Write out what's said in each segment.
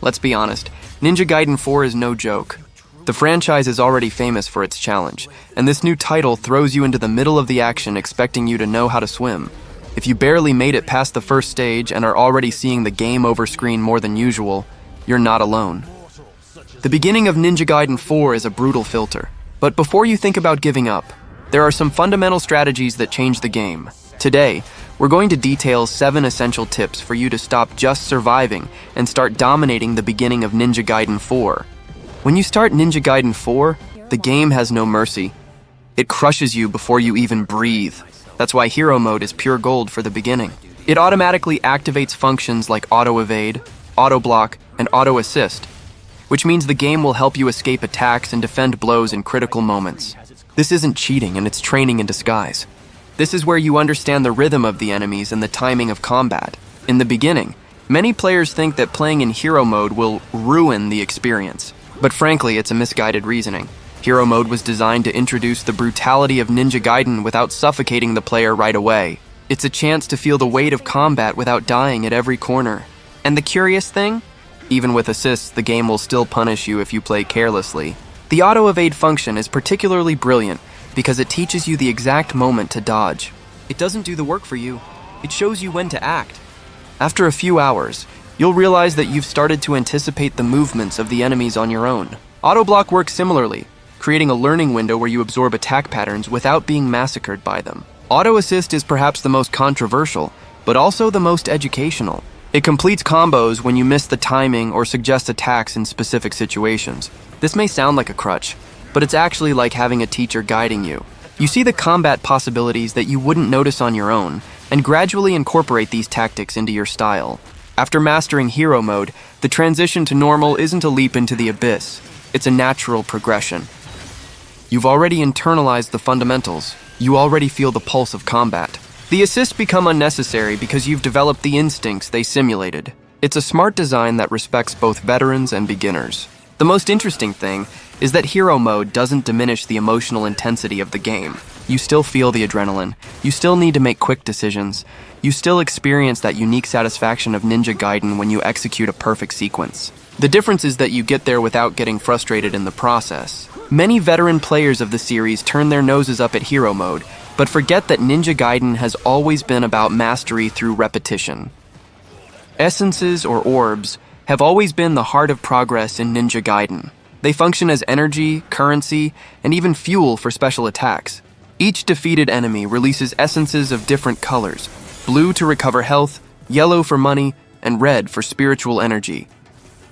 Let's be honest, Ninja Gaiden 4 is no joke. The franchise is already famous for its challenge, and this new title throws you into the middle of the action expecting you to know how to swim. If you barely made it past the first stage and are already seeing the game over screen more than usual, you're not alone. The beginning of Ninja Gaiden 4 is a brutal filter, but before you think about giving up, there are some fundamental strategies that change the game. Today, we're going to detail 7 essential tips for you to stop just surviving and start dominating the beginning of Ninja Gaiden 4. When you start Ninja Gaiden 4, the game has no mercy. It crushes you before you even breathe. That's why Hero Mode is pure gold for the beginning. It automatically activates functions like auto-evade, auto-block, and auto-assist, which means the game will help you escape attacks and defend blows in critical moments. This isn't cheating, and it's training in disguise. This is where you understand the rhythm of the enemies and the timing of combat. In the beginning, many players think that playing in Hero Mode will ruin the experience. But frankly, it's a misguided reasoning. Hero Mode was designed to introduce the brutality of Ninja Gaiden without suffocating the player right away. It's a chance to feel the weight of combat without dying at every corner. And the curious thing? Even with assists, the game will still punish you if you play carelessly. The auto-evade function is particularly brilliant because it teaches you the exact moment to dodge. It doesn't do the work for you. It shows you when to act. After a few hours, you'll realize that you've started to anticipate the movements of the enemies on your own. Auto-block works similarly, creating a learning window where you absorb attack patterns without being massacred by them. Auto-assist is perhaps the most controversial, but also the most educational. It completes combos when you miss the timing or suggests attacks in specific situations. This may sound like a crutch, but it's actually like having a teacher guiding you. You see the combat possibilities that you wouldn't notice on your own, and gradually incorporate these tactics into your style. After mastering Hero Mode, the transition to normal isn't a leap into the abyss. It's a natural progression. You've already internalized the fundamentals. You already feel the pulse of combat. The assists become unnecessary because you've developed the instincts they simulated. It's a smart design that respects both veterans and beginners. The most interesting thing is that Hero Mode doesn't diminish the emotional intensity of the game. You still feel the adrenaline. You still need to make quick decisions. You still experience that unique satisfaction of Ninja Gaiden when you execute a perfect sequence. The difference is that you get there without getting frustrated in the process. Many veteran players of the series turn their noses up at Hero Mode, but forget that Ninja Gaiden has always been about mastery through repetition. Essences, or orbs, have always been the heart of progress in Ninja Gaiden. They function as energy, currency, and even fuel for special attacks. Each defeated enemy releases essences of different colors: blue to recover health, yellow for money, and red for spiritual energy.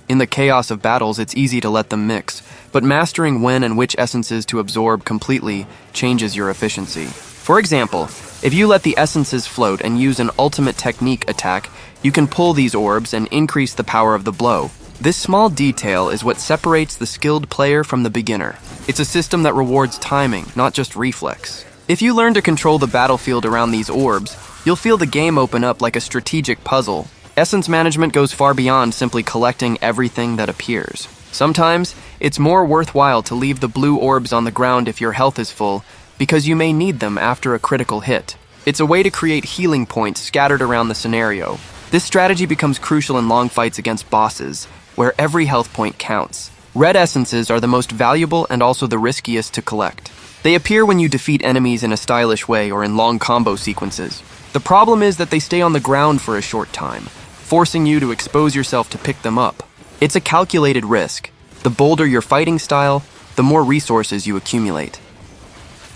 In the chaos of battles, it's easy to let them mix, but mastering when and which essences to absorb completely changes your efficiency. For example, if you let the essences float and use an ultimate technique attack, you can pull these orbs and increase the power of the blow. This small detail is what separates the skilled player from the beginner. It's a system that rewards timing, not just reflex. If you learn to control the battlefield around these orbs, you'll feel the game open up like a strategic puzzle. Essence management goes far beyond simply collecting everything that appears. Sometimes, it's more worthwhile to leave the blue orbs on the ground if your health is full, because you may need them after a critical hit. It's a way to create healing points scattered around the scenario. This strategy becomes crucial in long fights against bosses, where every health point counts. Red essences are the most valuable and also the riskiest to collect. They appear when you defeat enemies in a stylish way or in long combo sequences. The problem is that they stay on the ground for a short time, forcing you to expose yourself to pick them up. It's a calculated risk. The bolder your fighting style, the more resources you accumulate.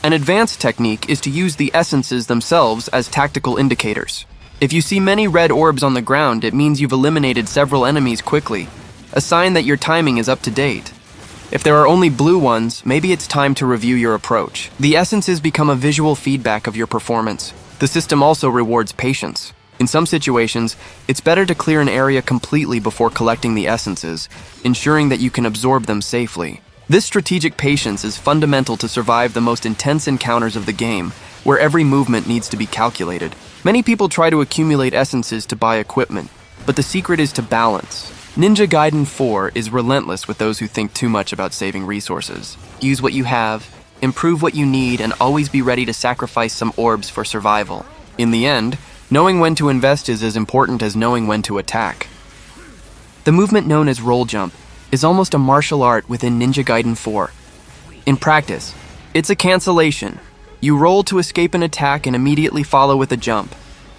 An advanced technique is to use the essences themselves as tactical indicators. If you see many red orbs on the ground, it means you've eliminated several enemies quickly, a sign that your timing is up to date. If there are only blue ones, maybe it's time to review your approach. The essences become a visual feedback of your performance. The system also rewards patience. In some situations, it's better to clear an area completely before collecting the essences, ensuring that you can absorb them safely. This strategic patience is fundamental to survive the most intense encounters of the game, where every movement needs to be calculated. Many people try to accumulate essences to buy equipment, but the secret is to balance. Ninja Gaiden 4 is relentless with those who think too much about saving resources. Use what you have, improve what you need, and always be ready to sacrifice some orbs for survival. In the end, knowing when to invest is as important as knowing when to attack. The movement known as roll jump is almost a martial art within Ninja Gaiden 4. In practice, it's a cancellation. You roll to escape an attack and immediately follow with a jump,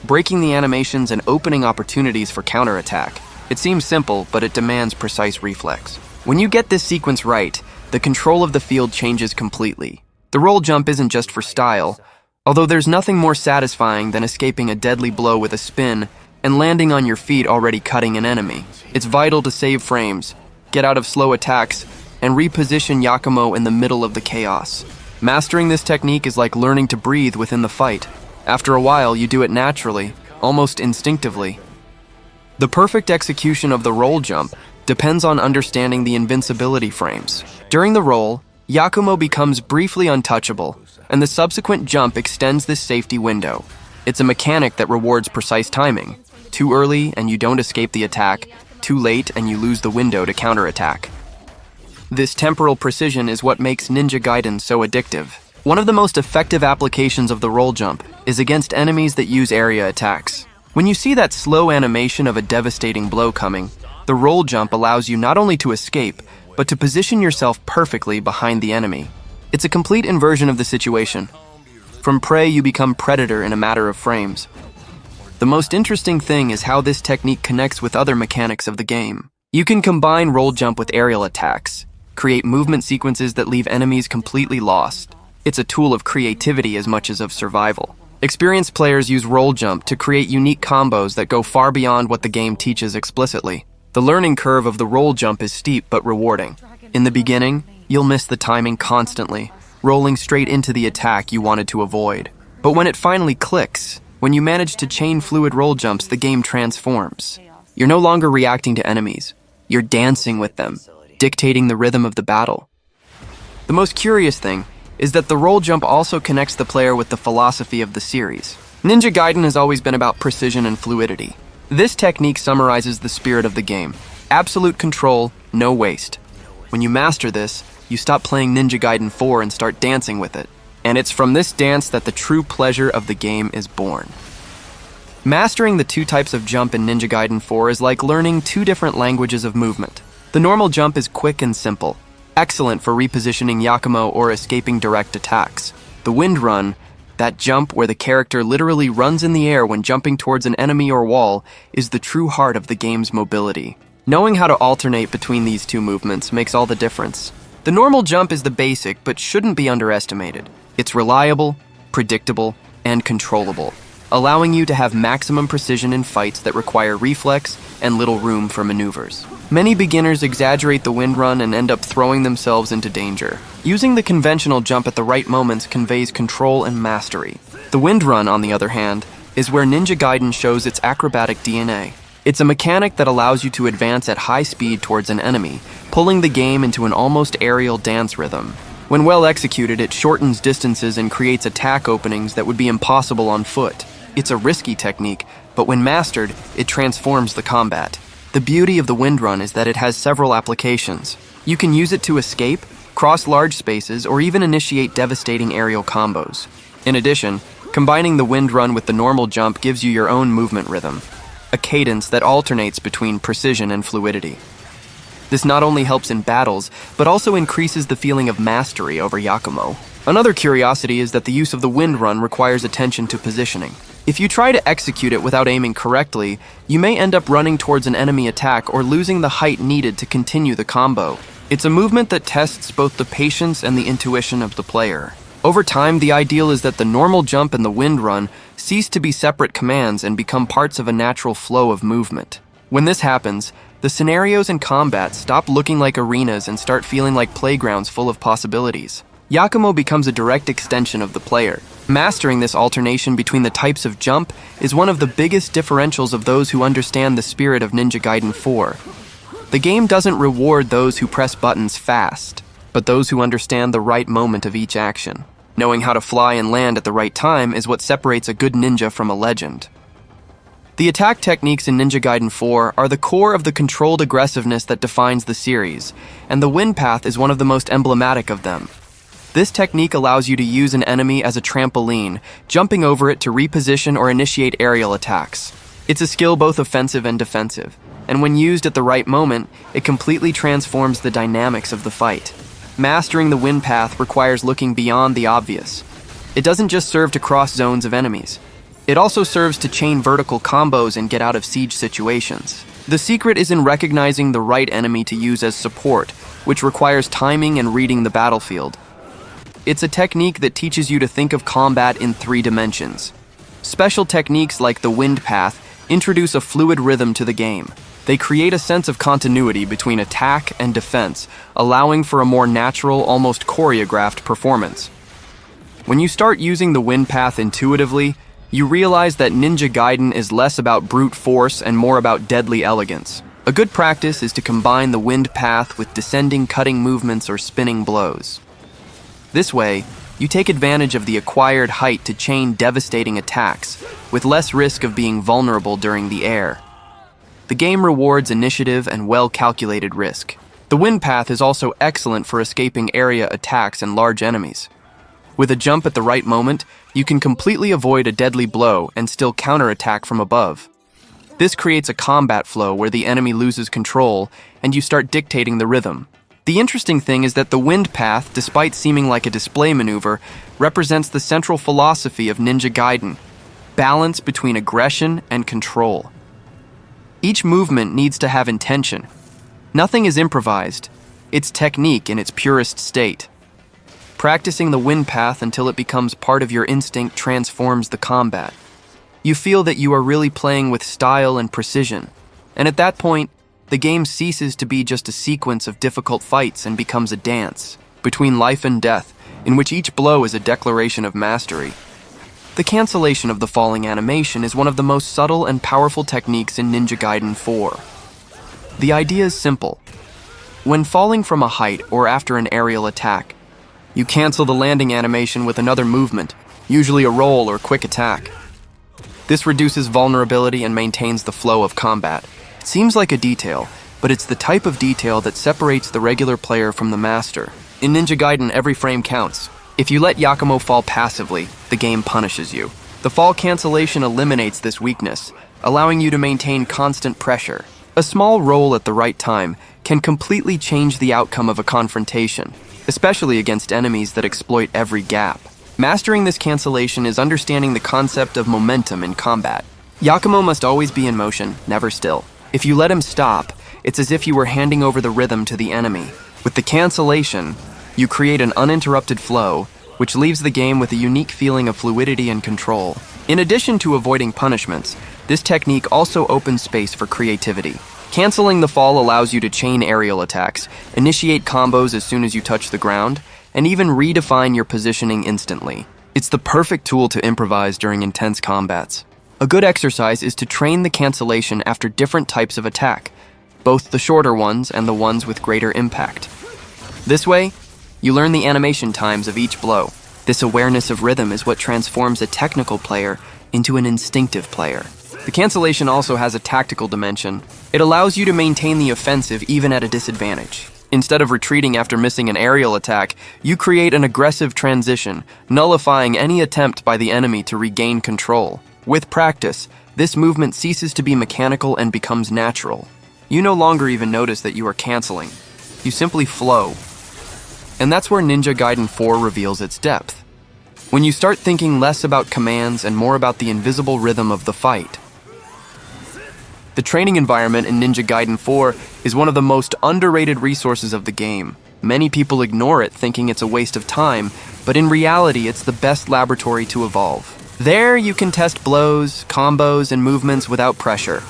breaking the animations and opening opportunities for counterattack. It seems simple, but it demands precise reflex. When you get this sequence right, the control of the field changes completely. The roll jump isn't just for style, although there's nothing more satisfying than escaping a deadly blow with a spin and landing on your feet already cutting an enemy. It's vital to save frames, get out of slow attacks, and reposition Yakumo in the middle of the chaos. Mastering this technique is like learning to breathe within the fight. After a while, you do it naturally, almost instinctively. The perfect execution of the roll jump depends on understanding the invincibility frames. During the roll, Yakumo becomes briefly untouchable, and the subsequent jump extends this safety window. It's a mechanic that rewards precise timing. Too early and you don't escape the attack, too late and you lose the window to counterattack. This temporal precision is what makes Ninja Gaiden so addictive. One of the most effective applications of the roll jump is against enemies that use area attacks. When you see that slow animation of a devastating blow coming, the roll jump allows you not only to escape, but to position yourself perfectly behind the enemy. It's a complete inversion of the situation. From prey, you become predator in a matter of frames. The most interesting thing is how this technique connects with other mechanics of the game. You can combine roll jump with aerial attacks, create movement sequences that leave enemies completely lost. It's a tool of creativity as much as of survival. Experienced players use roll jump to create unique combos that go far beyond what the game teaches explicitly. The learning curve of the roll jump is steep but rewarding. In the beginning, you'll miss the timing constantly, rolling straight into the attack you wanted to avoid. But when it finally clicks, when you manage to chain fluid roll jumps, the game transforms. You're no longer reacting to enemies. You're dancing with them, dictating the rhythm of the battle. The most curious thing is that the roll jump also connects the player with the philosophy of the series. Ninja Gaiden has always been about precision and fluidity. This technique summarizes the spirit of the game. Absolute control, no waste. When you master this, you stop playing Ninja Gaiden 4 and start dancing with it. And it's from this dance that the true pleasure of the game is born. Mastering the two types of jump in Ninja Gaiden 4 is like learning two different languages of movement. The normal jump is quick and simple, excellent for repositioning Yakumo or escaping direct attacks. The wind run, that jump where the character literally runs in the air when jumping towards an enemy or wall, is the true heart of the game's mobility. Knowing how to alternate between these two movements makes all the difference. The normal jump is the basic, but shouldn't be underestimated. It's reliable, predictable, and controllable, allowing you to have maximum precision in fights that require reflex and little room for maneuvers. Many beginners exaggerate the wind run and end up throwing themselves into danger. Using the conventional jump at the right moments conveys control and mastery. The wind run, on the other hand, is where Ninja Gaiden shows its acrobatic DNA. It's a mechanic that allows you to advance at high speed towards an enemy, pulling the game into an almost aerial dance rhythm. When well executed, it shortens distances and creates attack openings that would be impossible on foot. It's a risky technique, but when mastered, it transforms the combat. The beauty of the wind run is that it has several applications. You can use it to escape, cross large spaces, or even initiate devastating aerial combos. In addition, combining the wind run with the normal jump gives you your own movement rhythm, a cadence that alternates between precision and fluidity. This not only helps in battles, but also increases the feeling of mastery over Yakumo. Another curiosity is that the use of the wind run requires attention to positioning. If you try to execute it without aiming correctly, you may end up running towards an enemy attack or losing the height needed to continue the combo. It's a movement that tests both the patience and the intuition of the player. Over time, the ideal is that the normal jump and the wind run cease to be separate commands and become parts of a natural flow of movement. When this happens, the scenarios in combat stop looking like arenas and start feeling like playgrounds full of possibilities. Yakumo becomes a direct extension of the player. Mastering this alternation between the types of jump is one of the biggest differentials of those who understand the spirit of Ninja Gaiden 4. The game doesn't reward those who press buttons fast, but those who understand the right moment of each action. Knowing how to fly and land at the right time is what separates a good ninja from a legend. The attack techniques in Ninja Gaiden 4 are the core of the controlled aggressiveness that defines the series, and the wind path is one of the most emblematic of them. This technique allows you to use an enemy as a trampoline, jumping over it to reposition or initiate aerial attacks. It's a skill both offensive and defensive. and when used at the right moment, it completely transforms the dynamics of the fight. Mastering the wind path requires looking beyond the obvious. It doesn't just serve to cross zones of enemies. It also serves to chain vertical combos and get out of siege situations. The secret is in recognizing the right enemy to use as support, which requires timing and reading the battlefield. It's a technique that teaches you to think of combat in 3 dimensions. Special techniques like the wind path introduce a fluid rhythm to the game. They create a sense of continuity between attack and defense, allowing for a more natural, almost choreographed performance. When you start using the wind path intuitively, you realize that Ninja Gaiden is less about brute force and more about deadly elegance. A good practice is to combine the wind path with descending cutting movements or spinning blows. This way, you take advantage of the acquired height to chain devastating attacks, with less risk of being vulnerable during the air. The game rewards initiative and well-calculated risk. The wind path is also excellent for escaping area attacks and large enemies. With a jump at the right moment, you can completely avoid a deadly blow and still counterattack from above. This creates a combat flow where the enemy loses control and you start dictating the rhythm. The interesting thing is that the wind path, despite seeming like a display maneuver, represents the central philosophy of Ninja Gaiden: balance between aggression and control. Each movement needs to have intention. Nothing is improvised. It's technique in its purest state. Practicing the wind path until it becomes part of your instinct transforms the combat. You feel that you are really playing with style and precision, and at that point, the game ceases to be just a sequence of difficult fights and becomes a dance between life and death, in which each blow is a declaration of mastery. The cancellation of the falling animation is one of the most subtle and powerful techniques in Ninja Gaiden 4. The idea is simple. When falling from a height or after an aerial attack, you cancel the landing animation with another movement, usually a roll or quick attack. This reduces vulnerability and maintains the flow of combat. It seems like a detail, but it's the type of detail that separates the regular player from the master. In Ninja Gaiden, every frame counts. If you let Yakumo fall passively, the game punishes you. The fall cancellation eliminates this weakness, allowing you to maintain constant pressure. A small roll at the right time can completely change the outcome of a confrontation, especially against enemies that exploit every gap. Mastering this cancellation is understanding the concept of momentum in combat. Yakumo must always be in motion, never still. If you let him stop, it's as if you were handing over the rhythm to the enemy. With the cancellation, you create an uninterrupted flow, which leaves the game with a unique feeling of fluidity and control. In addition to avoiding punishments, this technique also opens space for creativity. Canceling the fall allows you to chain aerial attacks, initiate combos as soon as you touch the ground, and even redefine your positioning instantly. It's the perfect tool to improvise during intense combats. A good exercise is to train the cancellation after different types of attack, both the shorter ones and the ones with greater impact. This way, you learn the animation times of each blow. This awareness of rhythm is what transforms a technical player into an instinctive player. The cancellation also has a tactical dimension. It allows you to maintain the offensive even at a disadvantage. Instead of retreating after missing an aerial attack, you create an aggressive transition, nullifying any attempt by the enemy to regain control. With practice, this movement ceases to be mechanical and becomes natural. You no longer even notice that you are canceling. You simply flow. And that's where Ninja Gaiden 4 reveals its depth. When you start thinking less about commands and more about the invisible rhythm of the fight. The training environment in Ninja Gaiden 4 is one of the most underrated resources of the game. Many people ignore it, thinking it's a waste of time, but in reality, it's the best laboratory to evolve. There, you can test blows, combos, and movements without pressure,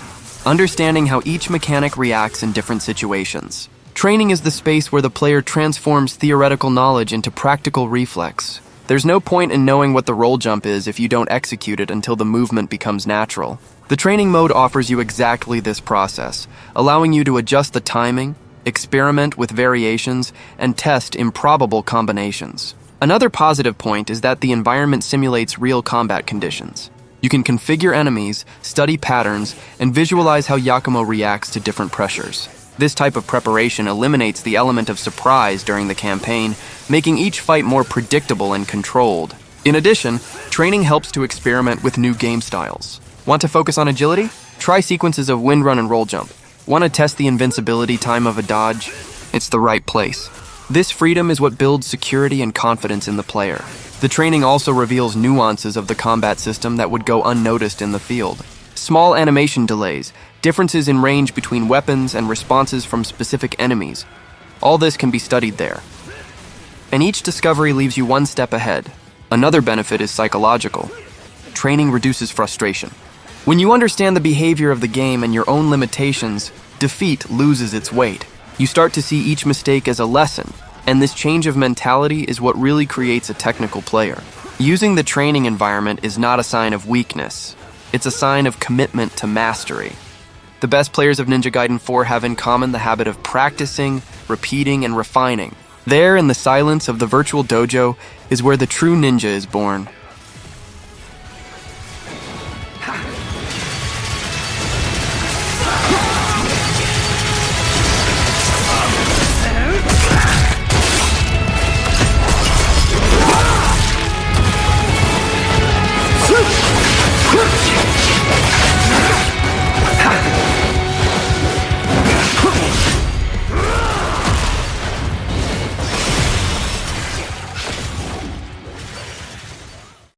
understanding how each mechanic reacts in different situations. Training is the space where the player transforms theoretical knowledge into practical reflex. There's no point in knowing what the roll jump is if you don't execute it until the movement becomes natural. The training mode offers you exactly this process, allowing you to adjust the timing, experiment with variations, and test improbable combinations. Another positive point is that the environment simulates real combat conditions. You can configure enemies, study patterns, and visualize how Yakumo reacts to different pressures. This type of preparation eliminates the element of surprise during the campaign, making each fight more predictable and controlled. In addition, training helps to experiment with new game styles. Want to focus on agility? Try sequences of wind run and roll jump. Want to test the invincibility time of a dodge? It's the right place. This freedom is what builds security and confidence in the player. The training also reveals nuances of the combat system that would go unnoticed in the field. Small animation delays, differences in range between weapons, and responses from specific enemies. All this can be studied there. And each discovery leaves you one step ahead. Another benefit is psychological. Training reduces frustration. When you understand the behavior of the game and your own limitations, defeat loses its weight. You start to see each mistake as a lesson, and this change of mentality is what really creates a technical player. Using the training environment is not a sign of weakness. It's a sign of commitment to mastery. The best players of Ninja Gaiden 4 have in common the habit of practicing, repeating, and refining. There, in the silence of the virtual dojo, is where the true ninja is born.